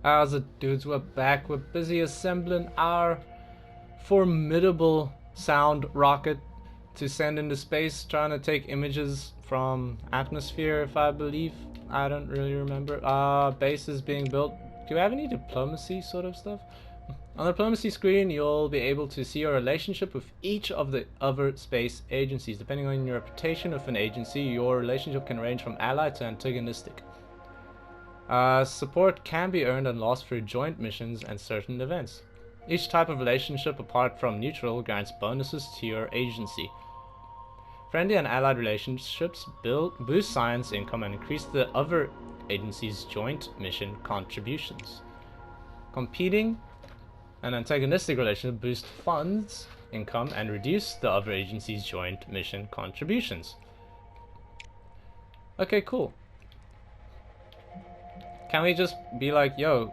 How's it, dudes? We're back. We're busy assembling our formidable sound rocket to send into space, trying to take images from atmosphere, if I believe. I don't really remember. Base is being built. Do we have any diplomacy sort of stuff? On the diplomacy screen, you'll be able to see your relationship with each of the other space agencies. Depending on your reputation of an agency, your relationship can range from allied to antagonistic. Support can be earned and lost through joint missions and certain events. Each type of relationship, apart from neutral, grants bonuses to your agency. Friendly and allied relationships boost science income and increase the other agency's joint mission contributions. Competing and antagonistic relationship boost funds income and reduce the other agency's joint mission contributions. Okay, cool. Can we just be like, yo,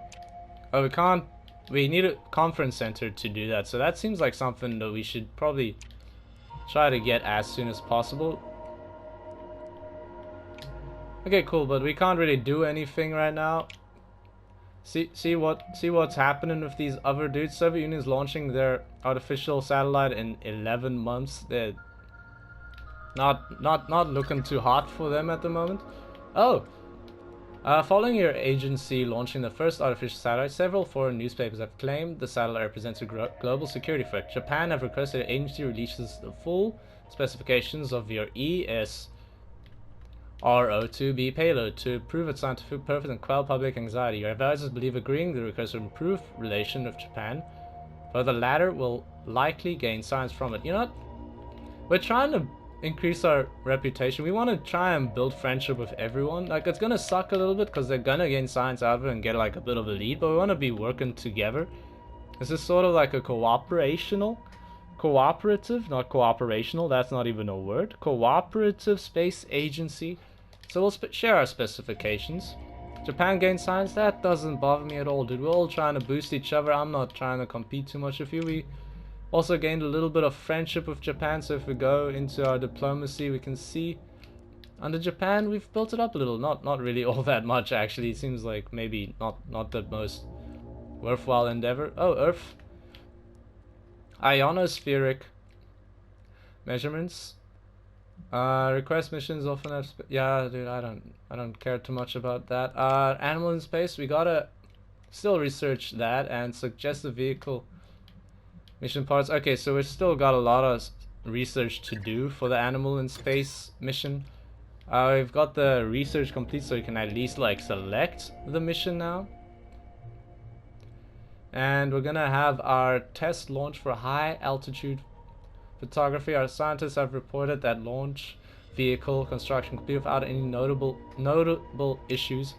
oh, we need a conference center to do that. So that seems like something that we should probably try to get as soon as possible. Okay, cool, but we can't really do anything right now. See what's happening with these other dudes. Soviet Union's launching their artificial satellite in 11 months. They're not looking too hot for them at the moment. Oh. Following your agency launching the first artificial satellite, several foreign newspapers have claimed the satellite represents a global security threat. Japan have requested the agency releases the full specifications of your ESRO-2B payload to prove its scientific purpose and quell public anxiety. Your advisors believe agreeing the request will improve relation with Japan, but the latter will likely gain science from it. You know what? We're trying to increase our reputation. We want to try and build friendship with everyone. Like, it's gonna suck a little bit because they're gonna gain science out of it and get like a bit of a lead, but we want to be working together. This is sort of like a cooperative, not cooperational, that's not even a word, cooperative space agency. So we'll share our specifications. Japan gains science, that doesn't bother me at all, dude. We're all trying to boost each other. I'm not trying to compete too much with you. We also gained a little bit of friendship with Japan, so if we go into our diplomacy, we can see under Japan we've built it up a little. Not really all that much, actually. It seems like maybe not the most worthwhile endeavor. Oh, Earth. Ionospheric measurements. Request missions often have yeah, dude, I don't care too much about that. Animal in space, we gotta still research that and suggest a vehicle. Mission parts. Okay, so we've still got a lot of research to do for the animal in space mission. We've got the research complete, so we can at least like select the mission now. And we're gonna have our test launch for high altitude photography. Our scientists have reported that launch vehicle construction complete without any notable issues.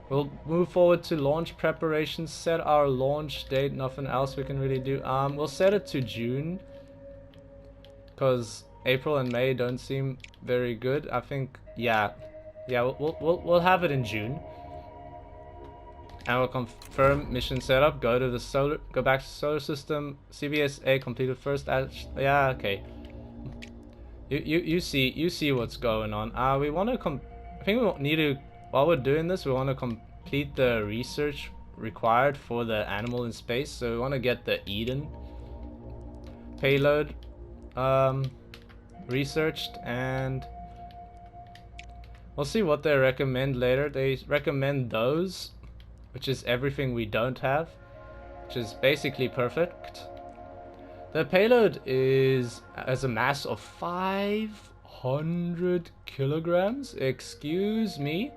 We'll move forward to launch preparations, set our launch date, nothing else we can really do. We'll set it to June, because April and May don't seem very good. I think, yeah, we'll have it in June. And we'll confirm mission setup, go back to solar system, CBSA completed first, yeah, okay. You see what's going on. We want to I think we need to, while we're doing this, we want to complete the research required for the animal in space. So we want to get the Eden payload researched, and we'll see what they recommend later. They recommend those, which is everything we don't have, which is basically perfect. The payload has a mass of 500 kilograms. Excuse me.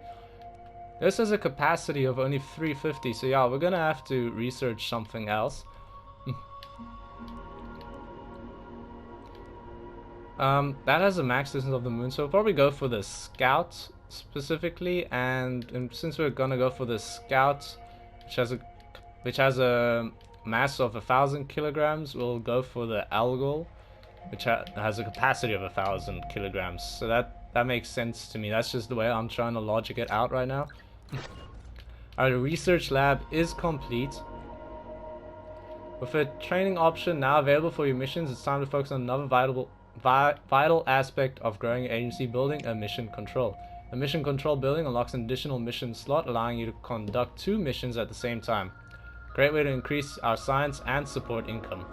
This has a capacity of only 350, so yeah, we're gonna have to research something else. That has a max distance of the moon, so we'll probably go for the Scout specifically, and since we're gonna go for the Scout, which has a mass of 1,000 kilograms, we'll go for the Algol, which has a capacity of 1,000 kilograms. So that makes sense to me. That's just the way I'm trying to logic it out right now. Our research lab is complete. With a training option now available for your missions, it's time to focus on another vital aspect of growing your agency, building a mission control. The mission control building unlocks an additional mission slot, allowing you to conduct 2 missions at the same time. Great way to increase our science and support income.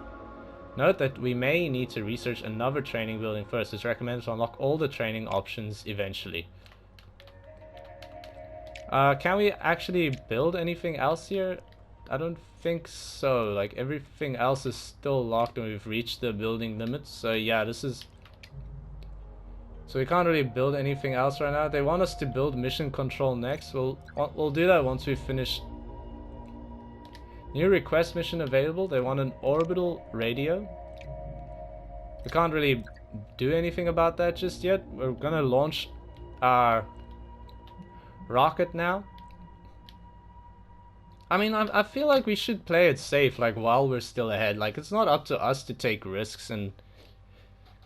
Note that we may need to research another training building first. It's recommended to unlock all the training options eventually. Can we actually build anything else here? I don't think so. Like, everything else is still locked and we've reached the building limits. So yeah, this is... So we can't really build anything else right now. They want us to build mission control next. We'll do that once we finish. New request mission available. They want an orbital radio. We can't really do anything about that just yet. We're gonna launch our rocket now. I mean, I feel like we should play it safe, like, while we're still ahead. Like, it's not up to us to take risks and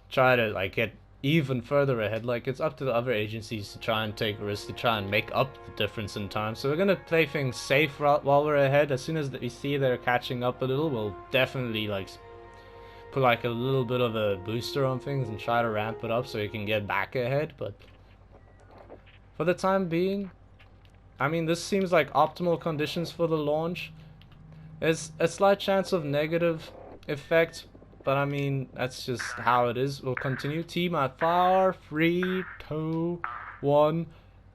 try to, like, get even further ahead. Like, it's up to the other agencies to try and take risks, to try and make up the difference in time. So we're gonna play things safe while we're ahead. As soon as we see they're catching up a little, we'll definitely, like, put, like, a little bit of a booster on things and try to ramp it up so we can get back ahead. But for the time being, I mean, this seems like optimal conditions for the launch. There's a slight chance of negative effect, but I mean, that's just how it is. We'll continue. T-Mat 4, 3, 2, 1,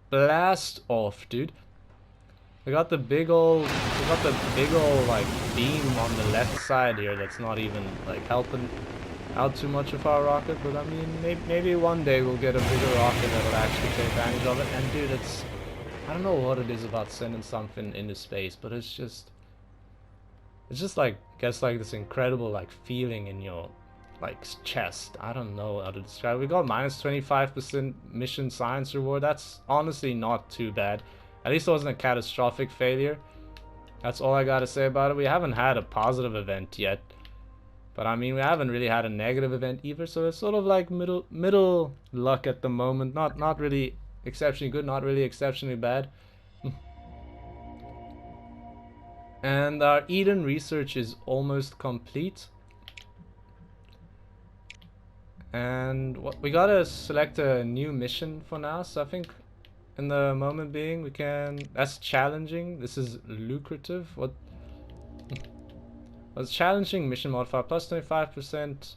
blast off, dude. We got the big old like beam on the left side here that's not even like helping out too much of our rocket, but I mean, maybe one day we'll get a bigger rocket that'll actually take advantage of it. And dude, it's, I don't know what it is about sending something into space, but it's just like, gets like this incredible like feeling in your like chest. I don't know how to describe it. We got minus 25% mission science reward. That's honestly not too bad. At least it wasn't a catastrophic failure. That's all I gotta say about it. We haven't had a positive event yet, but I mean, we haven't really had a negative event either, so it's sort of like middle luck at the moment. Not really exceptionally good, not really exceptionally bad. And our Eden research is almost complete. And we gotta select a new mission for now, so I think in the moment being we can, that's challenging, this is lucrative. What's challenging? Mission modifier plus 25%,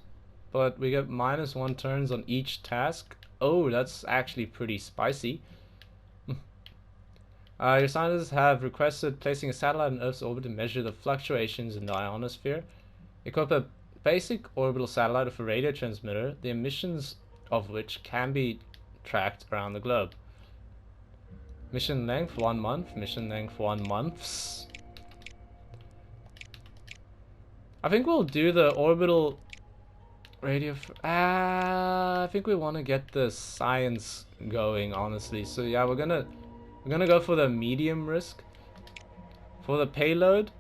but we get -1 turns on each task. Oh, that's actually pretty spicy. Your scientists have requested placing a satellite in Earth's orbit to measure the fluctuations in the ionosphere. Equip a basic orbital satellite with a radio transmitter, the emissions of which can be tracked around the globe. Mission length 1 month. Mission length 1 month. I think we'll do the orbital radio. I think we want to get the science going, honestly. So yeah, we're gonna go for the medium risk. For the payload,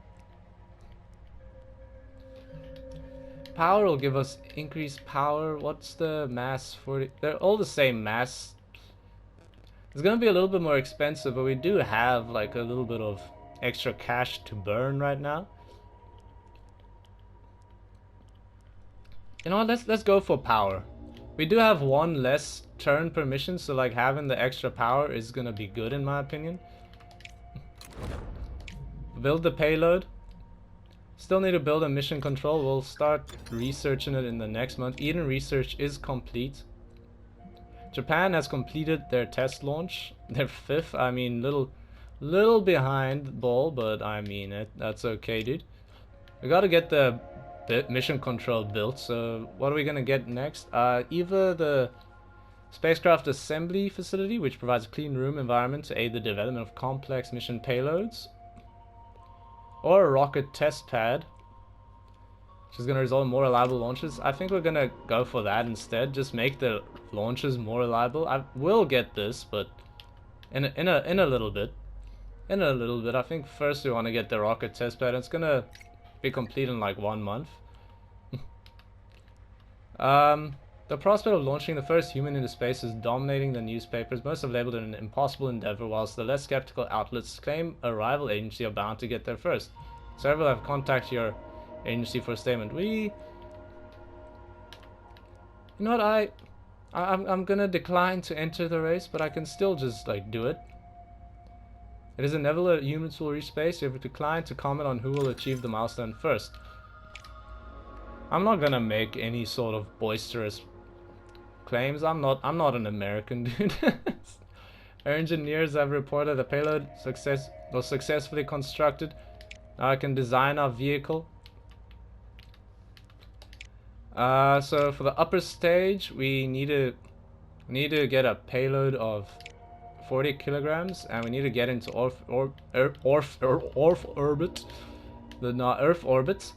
power will give us increased power. What's the mass for it? They're all the same mass. It's gonna be a little bit more expensive, but we do have like a little bit of extra cash to burn right now. You know what, let's go for power. We do have 1 less turn per mission, so like having the extra power is gonna be good in my opinion. Build the payload. Still need to build a mission control. We'll start researching it in the next month. Eden research is complete. Japan has completed their test launch, their 5th. I mean, little behind the ball, but I mean that's okay, dude. We gotta get the mission control built. So what are we gonna get next? Either the spacecraft assembly facility, which provides a clean room environment to aid the development of complex mission payloads, or a rocket test pad, which is going to result in more reliable launches. I think we're going to go for that instead. Just make the launches more reliable. I will get this, but in a little bit. In a little bit. I think first we want to get the rocket test pad. It's going to be complete in like 1 month. The prospect of launching the first human into space is dominating the newspapers. Most have labeled it an impossible endeavor, whilst the less skeptical outlets claim a rival agency are bound to get there first. Several have contacted your agency for a statement. You know what, I I'm gonna decline to enter the race, but I can still just like do it. It is inevitable that humans will reach space. You have declined to comment on who will achieve the milestone first. I'm not gonna make any sort of boisterous claims. I'm not an American, dude. Our engineers have reported the payload was successfully constructed. Now I can design our vehicle. So for the upper stage, we need to get a payload of 40 kilograms, and we need to get into Earth orbit. Earth orbit.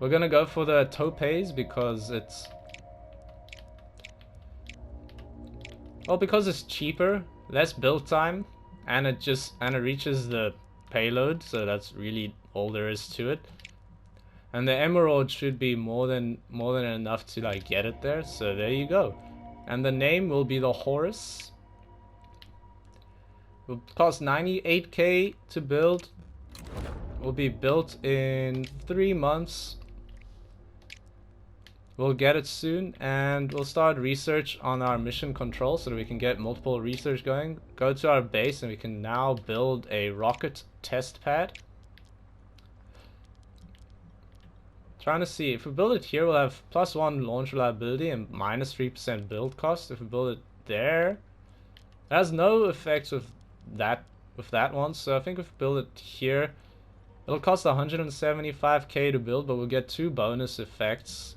We're gonna go for the topaz because it's cheaper, less build time, and it reaches the payload, so that's really all there is to it. And the emerald should be more than enough to like get it there, so there you go. And the name will be the Horus. It will cost 98k to build. Will be built in 3 months. We'll get it soon, and we'll start research on our mission control so that we can get multiple research going. Go to our base, and we can now build a rocket test pad. Trying to see, if we build it here, we'll have +1 launch reliability and -3% build cost. If we build it there, it has no effects with that one. So I think if we build it here, it'll cost 175k to build, but we'll get 2 bonus effects.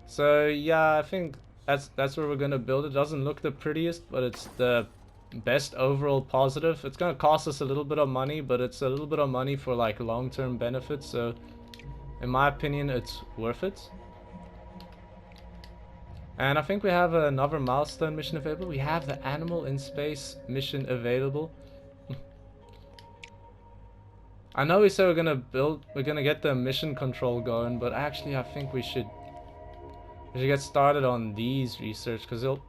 So yeah, I think that's where we're gonna build it. It doesn't look the prettiest, but it's the best overall positive. It's gonna cost us a little bit of money, but it's a little bit of money for like long-term benefits, so in my opinion it's worth it. And I think we have another milestone mission available. We have the Animal in Space mission available. I know we said we're gonna get the mission control going, but actually I think we should get started on these research, because the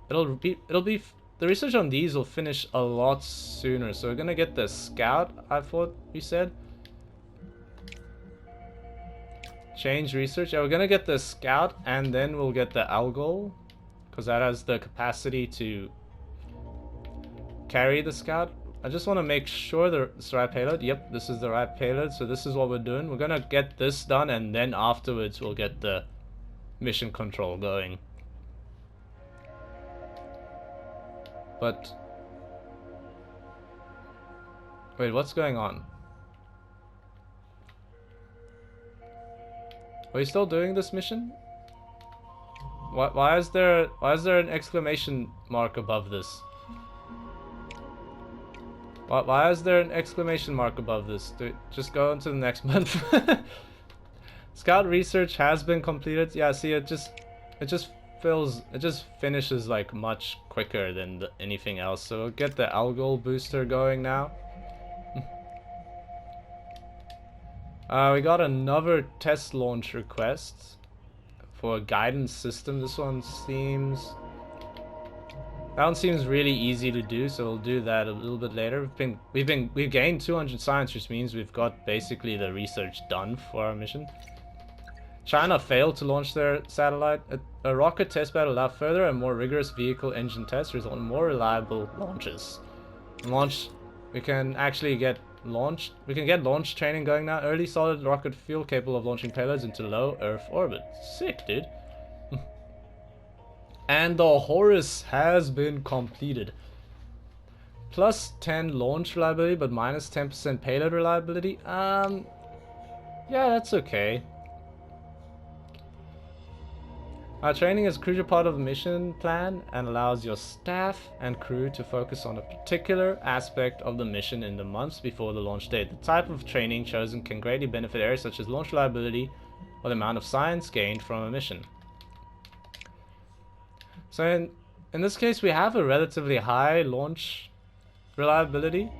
research on these will finish a lot sooner. So we're gonna get the scout, I thought we said. Change research. Yeah, we're gonna get the scout, and then we'll get the algol, because that has the capacity to carry the scout. I just want to make sure it's the right payload. Yep, this is the right payload, so this is what we're doing. We're gonna get this done, and then afterwards we'll get the mission control going. But wait, what's going on? Are we still doing this mission? Why is there an exclamation mark above this? Why is there an exclamation mark above this? Just go into the next month. Scout research has been completed. Yeah, see, it just finishes like much quicker than anything else. So we'll get the algol booster going now. We got another test launch request for a guidance system. This one seems really easy to do, so we'll do that a little bit later. We've gained 200 science, which means we've got basically the research done for our mission. China failed to launch their satellite. A rocket testbed allowed further and more rigorous vehicle engine tests, resulting in more reliable launches. We can actually get launch training going now. Early solid rocket fuel capable of launching payloads into low Earth orbit. Sick, dude. And the Horus has been completed. +10 launch reliability, but -10% payload reliability. Yeah, that's okay. Our training is a crucial part of the mission plan and allows your staff and crew to focus on a particular aspect of the mission in the months before the launch date. The type of training chosen can greatly benefit areas such as launch reliability or the amount of science gained from a mission. So in this case, we have a relatively high launch reliability.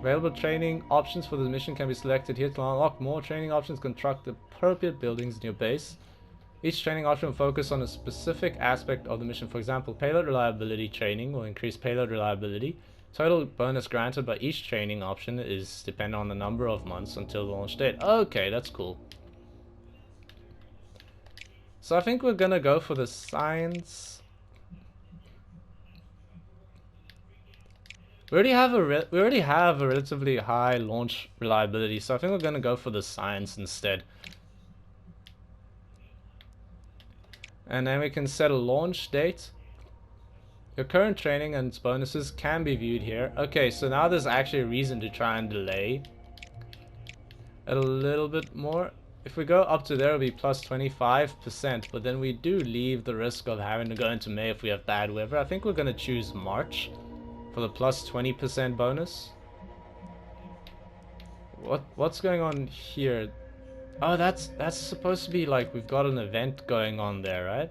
Available training options for the mission can be selected here. To unlock more training options, construct the appropriate buildings in your base. Each training option will focus on a specific aspect of the mission. For example, payload reliability training will increase payload reliability. Total bonus granted by each training option is dependent on the number of months until the launch date. Okay, that's cool. So I think we're gonna go for the science. We already have a relatively high launch reliability, so I think we're gonna go for the science instead. And then we can set a launch date. Your current training and its bonuses can be viewed here. Okay, so now there's actually a reason to try and delay a little bit more. If we go up to there, it'll be plus 25%, but then we do leave the risk of having to go into May if we have bad weather. I think we're gonna choose March for the plus 20% bonus. What's going on here? Oh, that's supposed to be like we've got an event going on there, right?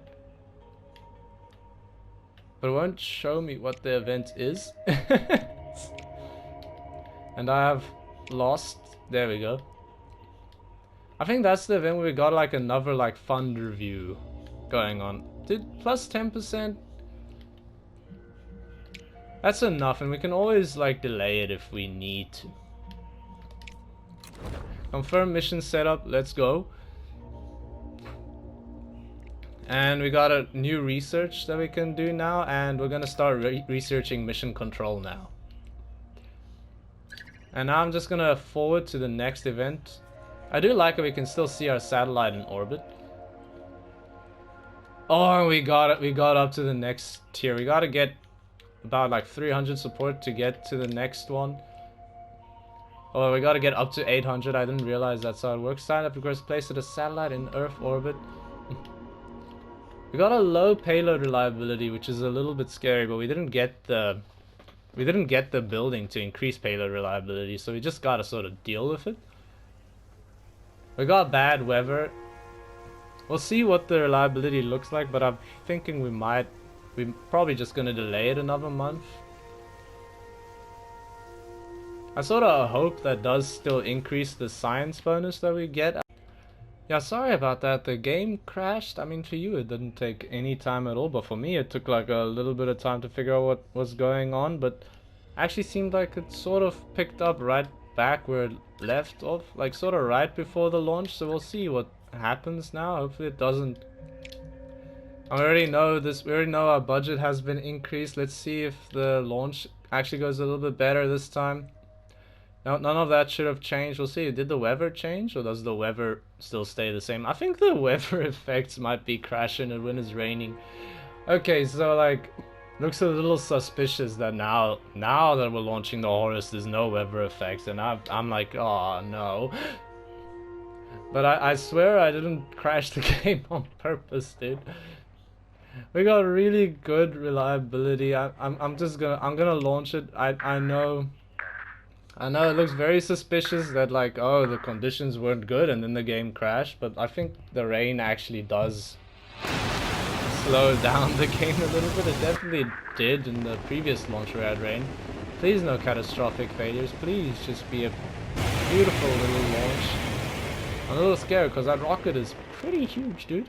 But it won't show me what the event is. And I have lost. There we go. I think that's the event where we got like another like fund review going on. Did plus 10%? That's enough, and we can always like delay it if we need to. Confirm mission setup, let's go. And we got a new research that we can do now, and we're gonna start researching mission control now. And now I'm just gonna forward to the next event. I do like that we can still see our satellite in orbit. Oh, we got it. We got up to the next tier. We gotta get about like 300 support to get to the next one. Oh, we gotta get up to 800. I didn't realize that's how it works. Sign up request place to the satellite in Earth orbit. We got a low payload reliability, which is a little bit scary, but we didn't get the building to increase payload reliability, so we just gotta sort of deal with it. We got bad weather. We'll see what the reliability looks like, but I'm thinking we're probably just gonna delay it another month. I sort of hope that does still increase the science bonus that we get. Yeah, sorry about that. The game crashed. I mean, for you it didn't take any time at all, but for me it took like a little bit of time to figure out what was going on, but actually seemed like it sort of picked up right back where it left off, like sort of right before the launch, so we'll see what happens now. Hopefully it doesn't. We already know our budget has been increased. Let's see if the launch actually goes a little bit better this time. No, none of that should have changed. We'll see. Did the weather change, or does the weather still stay the same? I think the weather effects might be crashing when it's raining. Okay, so like, looks a little suspicious that now that we're launching the Horus, there's no weather effects, and I'm like, oh no. But I swear I didn't crash the game on purpose, dude. We got really good reliability. I'm gonna launch it. I know it looks very suspicious that like, oh, the conditions weren't good and then the game crashed, but I think the rain actually does slow down the game a little bit. It definitely did in the previous launch where we had rain. Please no catastrophic failures. Please just be a beautiful little launch. I'm a little scared because that rocket is pretty huge, dude.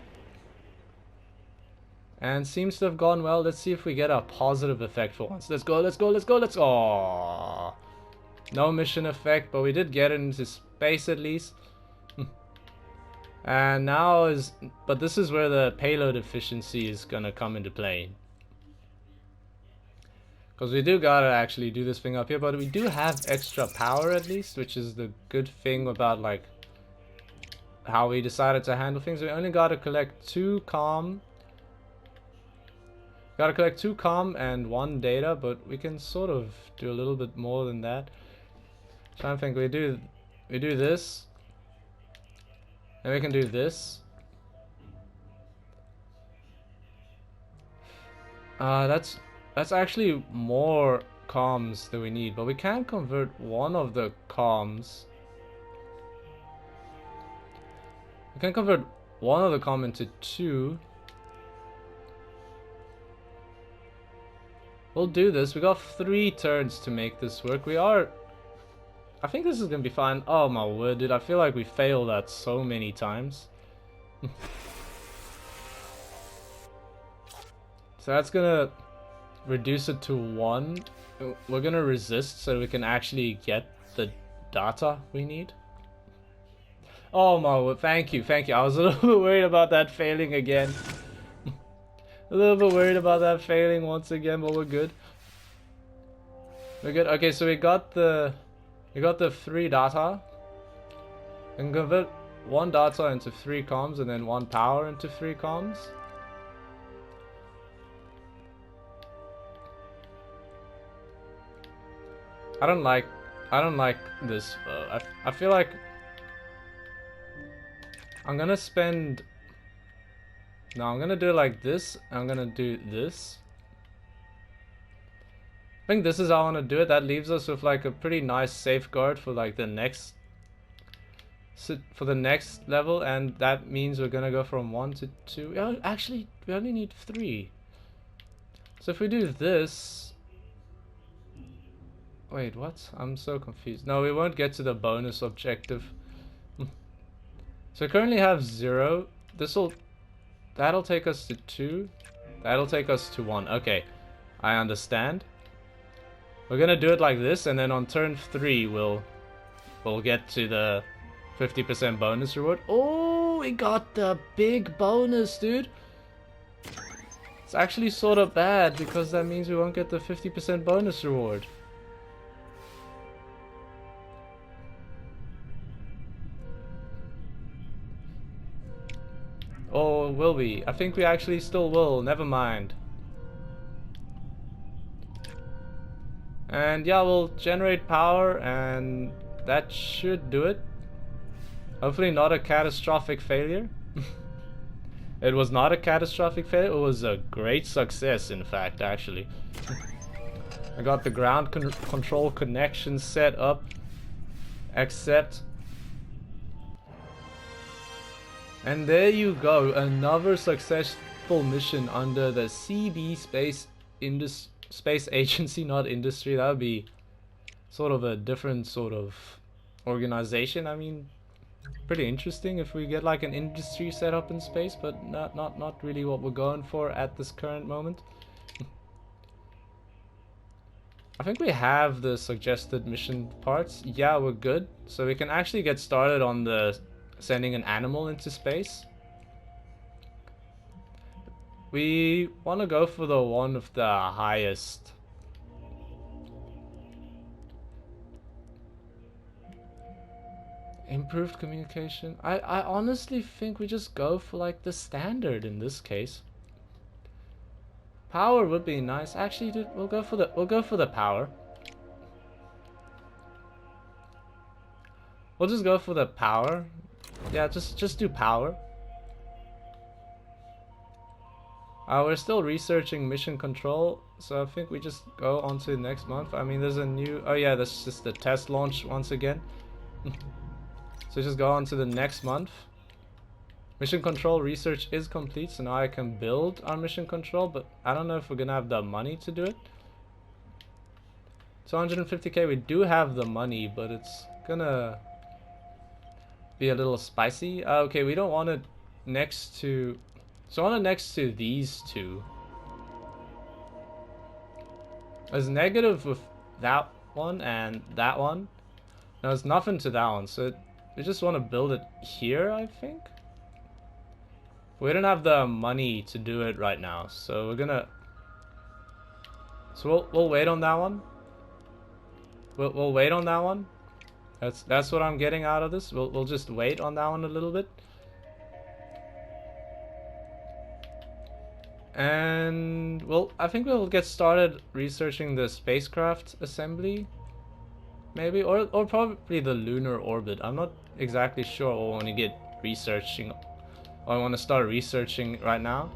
And seems to have gone well. Let's see if we get a positive effect for once. Let's go, let's go, let's go, let's go. Aww. No mission effect, but we did get it into space at least. And now but this is where the payload efficiency is gonna come into play. Because we do gotta actually do this thing up here, but we do have extra power at least, which is the good thing about like how we decided to handle things. We only gotta collect 2 comm. Gotta collect 2 comm and 1 data, but we can sort of do a little bit more than that. Trying to think, we do this, and we can do this. That's actually more comms that we need, but we can convert one of the comms. We can convert one of the comm into 2. We'll do this. We got 3 turns to make this work. I think this is gonna be fine. Oh my word, dude. I feel like we failed that so many times. So that's gonna reduce it to 1. We're gonna resist so we can actually get the data we need. Oh my, thank you, thank you. I was a little bit worried about that failing again. A little bit worried about that failing once again, but we're good. We're good. Okay, so we got the 3 data. And convert 1 data into 3 comms and then 1 power into 3 comms. I don't like this. I feel like I'm gonna spend. No, I'm gonna do it like this. I'm gonna do this. I think this is how I want to do it. That leaves us with like a pretty nice safeguard for like the next level, and that means we're gonna go from 1 to 2. Oh, actually, we only need 3. So if we do this. Wait, what? I'm so confused. No, we won't get to the bonus objective. So we currently have 0. That'll take us to 2. That'll take us to 1. Okay, I understand. We're gonna do it like this, and then on turn 3 we'll get to the 50% bonus reward. Oh, we got the big bonus, dude. It's actually sort of bad because that means we won't get the 50% bonus reward. Or will we? I think we actually still will. Never mind. And yeah, we'll generate power, and that should do it. Hopefully not a catastrophic failure. It was not a catastrophic failure. It was a great success, in fact, actually. I got the ground control connection set up. Accept. And there you go, another successful mission under the CB Space Agency, not industry. That would be sort of a different sort of organization. I mean, pretty interesting if we get like an industry set up in space, but not really what we're going for at this current moment. I think we have the suggested mission parts. Yeah, we're good. So we can actually get started on the sending an animal into space. We want to go for the one with the highest. Improved communication. I honestly think we just go for like the standard in this case. Power would be nice. Actually, dude, we'll go for the power. We'll just go for the power. Yeah, just do power. We're still researching mission control, so I think we just go on to next month. I mean, there's a new. Oh yeah, that's just the test launch once again. So just go on to the next month. Mission control research is complete, so now I can build our mission control, but I don't know if we're gonna have the money to do it. 250k, we do have the money, but it's gonna be a little spicy. Okay, we don't want it next to. So I want it next to these two. There's negative with that one and that one. No, there's nothing to that one, so we just want to build it here, I think. We don't have the money to do it right now, so we're gonna. So we'll wait on that one. We'll wait on that one. That's what I'm getting out of this. We'll just wait on that one a little bit. And well, I think we'll get started researching the spacecraft assembly, maybe, or probably the lunar orbit. I'm not exactly sure what I want to get researching. I want to start researching right now.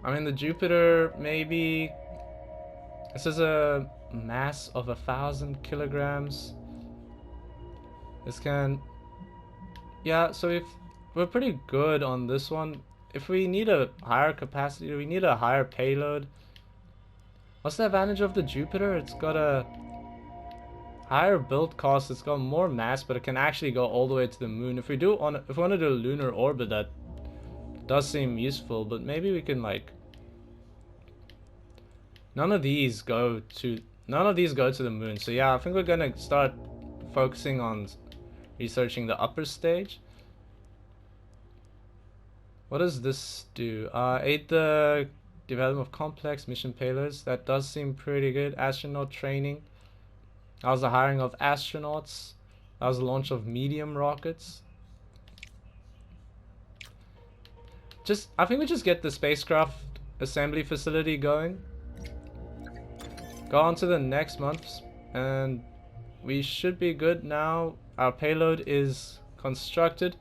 I mean, the Jupiter, maybe. This is a mass of 1,000 kilograms. This can. Yeah, so if we're pretty good on this one. If we need a higher capacity, we need a higher payload. What's the advantage of the Jupiter? It's got a higher build cost, it's got more mass, but it can actually go all the way to the moon. If we want to do a lunar orbit, that does seem useful, but maybe we can like none of these go to the moon. So yeah, I think we're gonna start focusing on researching the upper stage. What does this do? Aid the development of complex mission payloads. That does seem pretty good. Astronaut training. That was the hiring of astronauts. That was the launch of medium rockets. I think we just get the spacecraft assembly facility going. Go on to the next month, and we should be good now. Our payload is constructed.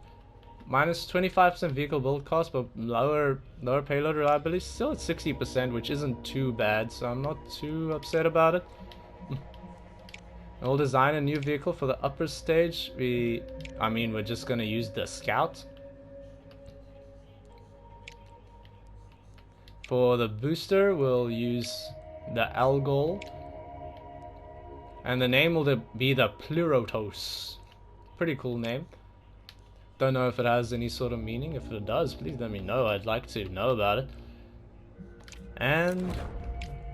Minus 25% vehicle build cost, but lower payload reliability. Still at 60%, which isn't too bad, so I'm not too upset about it. We'll design a new vehicle for the upper stage. We're just gonna use the Scout. For the booster, we'll use the Algol. And the name will be the Pleurotos. Pretty cool name. Don't know if it has any sort of meaning. If it does, please let me know. I'd like to know about it. And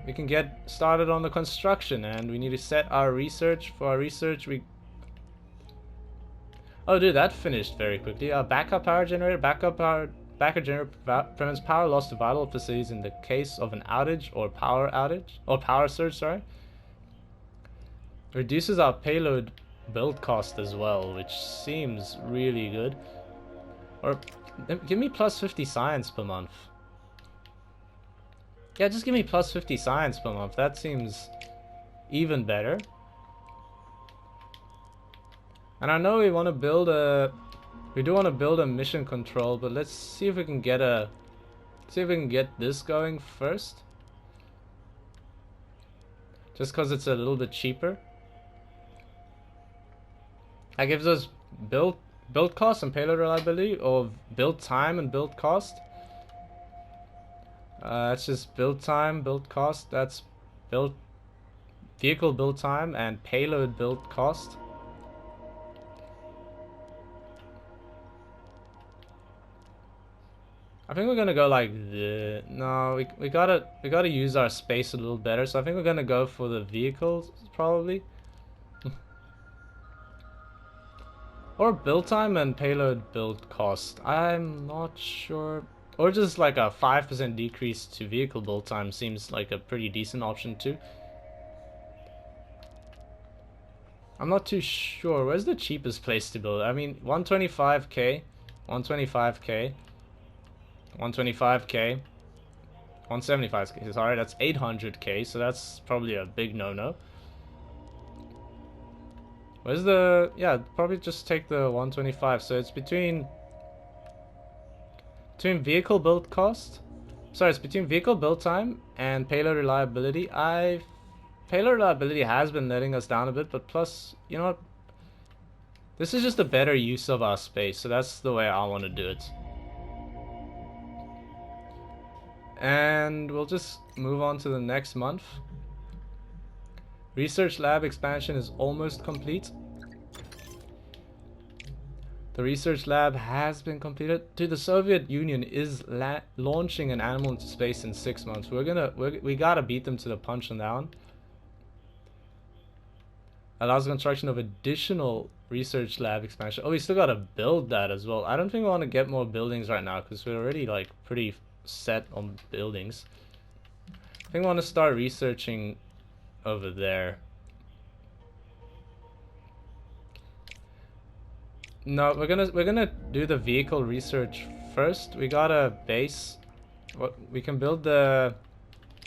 we can get started on the construction, and we need to set our research. For our research, oh dude, that finished very quickly. Backup power generator. Backup generator prevents power loss to vital facilities in the case of an outage or power surge, sorry. Reduces our payload build cost as well, which seems really good. Or give me plus 50 science per month. Yeah, just give me plus 50 science per month. That seems even better. And I know we want to build a mission control, but let's see if we can get this going first. Just because it's a little bit cheaper. That gives us build cost and payload reliability, or build time and build cost. That's just build time, build cost. That's vehicle build time and payload build cost. I think we're gonna go like the we gotta use our space a little better. So I think we're gonna go for the vehicles probably. Or build time and payload build cost. I'm not sure. Or just like a 5% decrease to vehicle build time seems like a pretty decent option too. I'm not too sure. Where's the cheapest place to build? I mean, 125k, 125k, 125k, 175k. Sorry, that's 800k. So that's probably a big no-no. Where's the... Yeah, probably just take the 125. So it's between vehicle build cost. Sorry, it's between vehicle build time and payload reliability. Payload reliability has been letting us down a bit, but plus, you know what? This is just a better use of our space, so that's the way I want to do it. And we'll just move on to the next month. Research lab expansion is almost complete. The research lab has been completed. Dude, the Soviet Union is launching an animal into space in 6 months. We gotta beat them to the punch on that one. Allows construction of additional research lab expansion. Oh, we still gotta build that as well. I don't think we want to get more buildings right now because we're already like pretty set on buildings. I think we want to start researching over there. No, we're gonna do the vehicle research first. We got a base. We can build the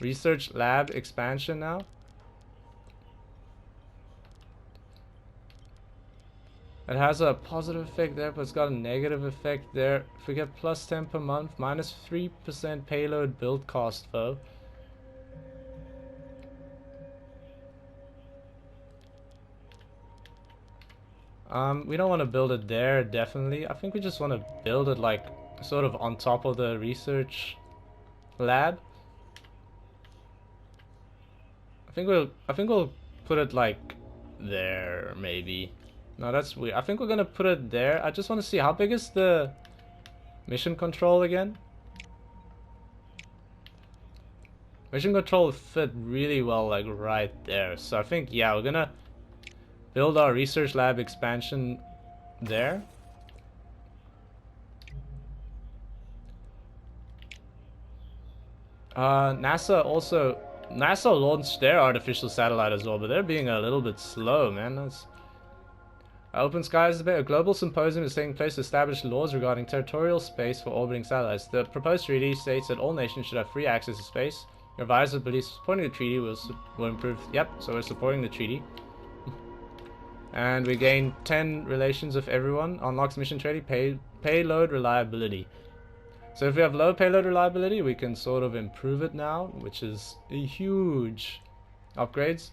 research lab expansion now. It has a positive effect there, but it's got a negative effect there. If we get plus 10 per month, minus 3% payload build cost though. We don't want to build it there, definitely. I think we just want to build it like sort of on top of the research lab. I think we'll put it like there, maybe. No, that's weird. I think we're gonna put it there. I just want to see how big is the mission control again. Mission control fit really well like right there. So I think, yeah, we're gonna build our research lab expansion there. NASA launched their artificial satellite as well, but they're being a little bit slow, man. That's Open Skies debate. A global symposium is taking place to establish laws regarding territorial space for orbiting satellites. The proposed treaty states that all nations should have free access to space. Your advisor believes supporting the treaty will improve. Yep, so we're supporting the treaty. And we gain 10 relations with everyone. Unlocks mission trading, payload reliability. So if we have low payload reliability, we can sort of improve it now, which is a huge upgrades.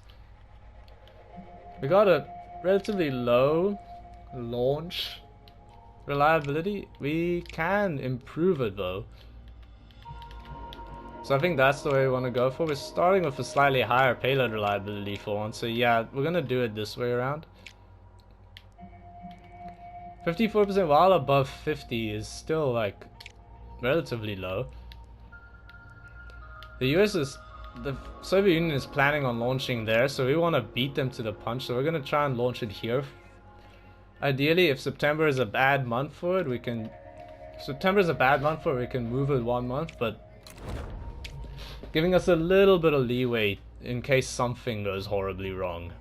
We got a relatively low launch reliability. We can improve it though. So I think that's the way we want to go for. We're starting with a slightly higher payload reliability for once. So yeah, we're gonna do it this way around. 54% while above 50 is still like relatively low. The Soviet Union is planning on launching there, so we want to beat them to the punch, so we're going to try and launch it here. Ideally, if September is a bad month for it, we can move it 1 month, but giving us a little bit of leeway in case something goes horribly wrong.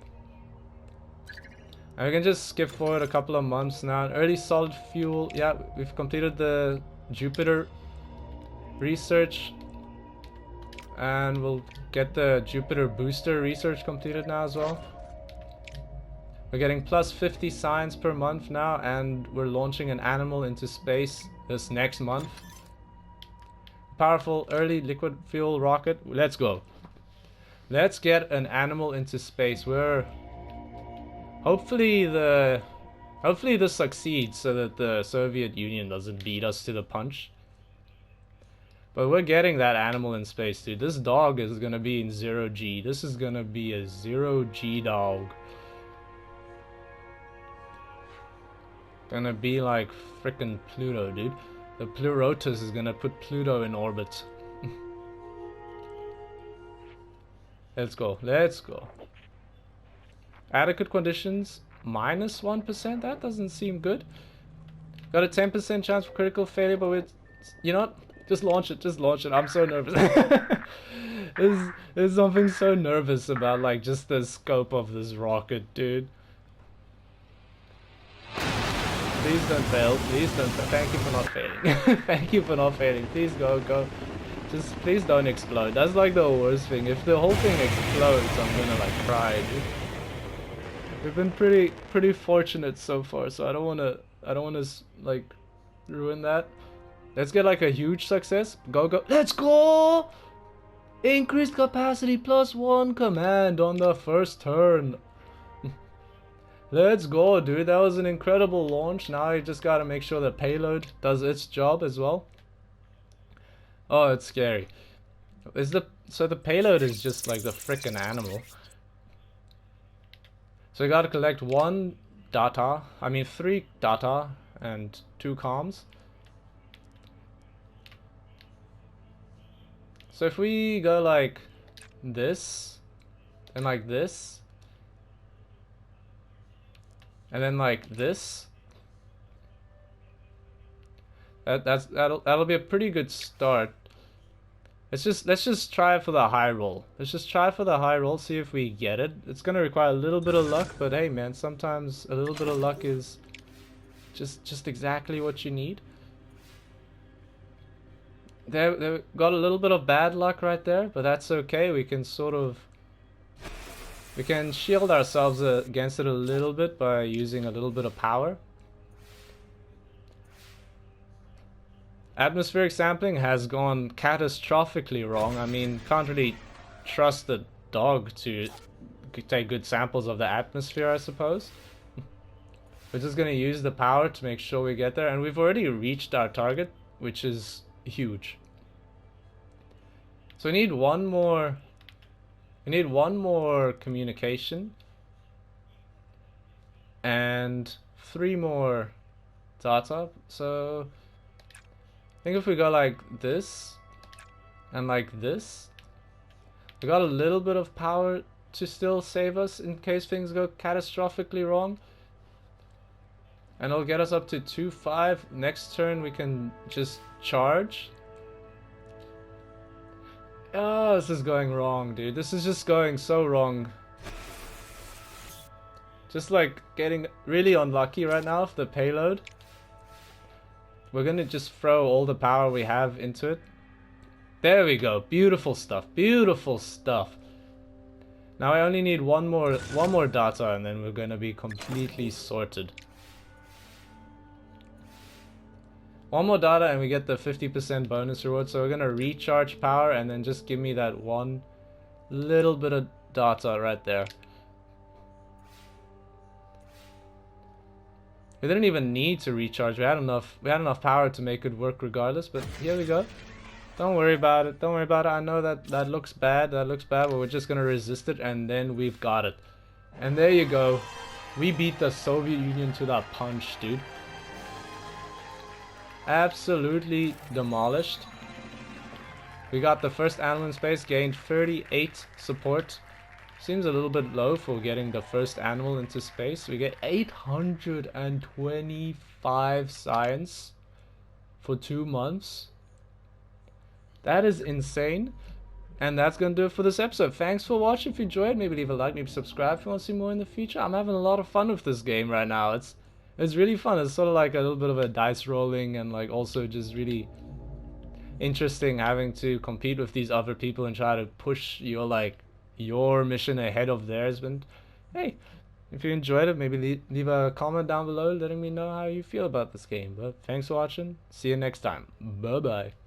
And we can just skip forward a couple of months now. Early solid fuel, yeah, we've completed the Jupiter research, and we'll get the Jupiter booster research completed now as well. We're getting plus 50 science per month now, and we're launching an animal into space this next month. Powerful early liquid fuel rocket. Let's go. Let's get an animal into space. Hopefully this succeeds so that the Soviet Union doesn't beat us to the punch. But we're getting that animal in space, dude. This dog is gonna be in 0G. This is gonna be a 0G dog. Gonna be like frickin' Pluto, dude. The Pleurotus is gonna put Pluto in orbit. Let's go. Let's go. Adequate conditions, -1%? That doesn't seem good. Got a 10% chance for critical failure, but you know what? Just launch it, just launch it. I'm so nervous. There's something so nervous about like just the scope of this rocket, dude. Please don't fail, please don't fail. Thank you for not failing. Thank you for not failing. Please go. Just please don't explode. That's like the worst thing. If the whole thing explodes, I'm gonna like cry, dude. We've been pretty fortunate so far, so I don't wanna like ruin that. Let's get like a huge success. Go. Let's go! Increased capacity +1 command on the first turn. Let's go, dude. That was an incredible launch. Now I just gotta make sure the payload does its job as well. Oh, it's scary. So the payload is just like the frickin' animal. So we gotta collect 3 data and 2 comms. So if we go like this, and like this, and then like this, that'll be a pretty good start. Let's just try for the high roll. Let's just try for the high roll, see if we get it. It's gonna require a little bit of luck, but hey man, sometimes a little bit of luck is just exactly what you need. They got a little bit of bad luck right there, but that's okay. We can shield ourselves against it a little bit by using a little bit of power. Atmospheric sampling has gone catastrophically wrong. I mean, can't really trust the dog to take good samples of the atmosphere, I suppose. We're just gonna use the power to make sure we get there, and we've already reached our target, which is huge. So we need one more communication and 3 more data. So I think if we go like this and like this, we got a little bit of power to still save us in case things go catastrophically wrong. And it'll get us up to 2-5. Next turn we can just charge. Oh, this is going wrong, dude. This is just going so wrong. Just like getting really unlucky right now with the payload. We're gonna just throw all the power we have into it. There we go. Beautiful stuff. Beautiful stuff. Now I only need one more data and then we're gonna be completely sorted. One more data and we get the 50% bonus reward. So we're gonna recharge power and then just give me that one little bit of data right there. We didn't even need to recharge. We had enough power to make it work regardless, but here we go. Don't worry about it. Don't worry about it. I know that looks bad. That looks bad, but we're just gonna resist it and then we've got it. And there you go. We beat the Soviet Union to that punch, dude. Absolutely demolished. We got the first animal in space, gained 38 support. Seems a little bit low for getting the first animal into space. We get 825 science for 2 months. That is insane. And that's gonna do it for this episode. Thanks for watching. If you enjoyed, maybe leave a like, maybe subscribe if you want to see more in the future. I'm having a lot of fun with this game right now. It's really fun. It's sort of like a little bit of a dice rolling and like also just really interesting having to compete with these other people and try to push your mission ahead of theirs. And hey, if you enjoyed it, maybe leave a comment down below letting me know how you feel about this game. But thanks for watching. See you next time. Bye bye.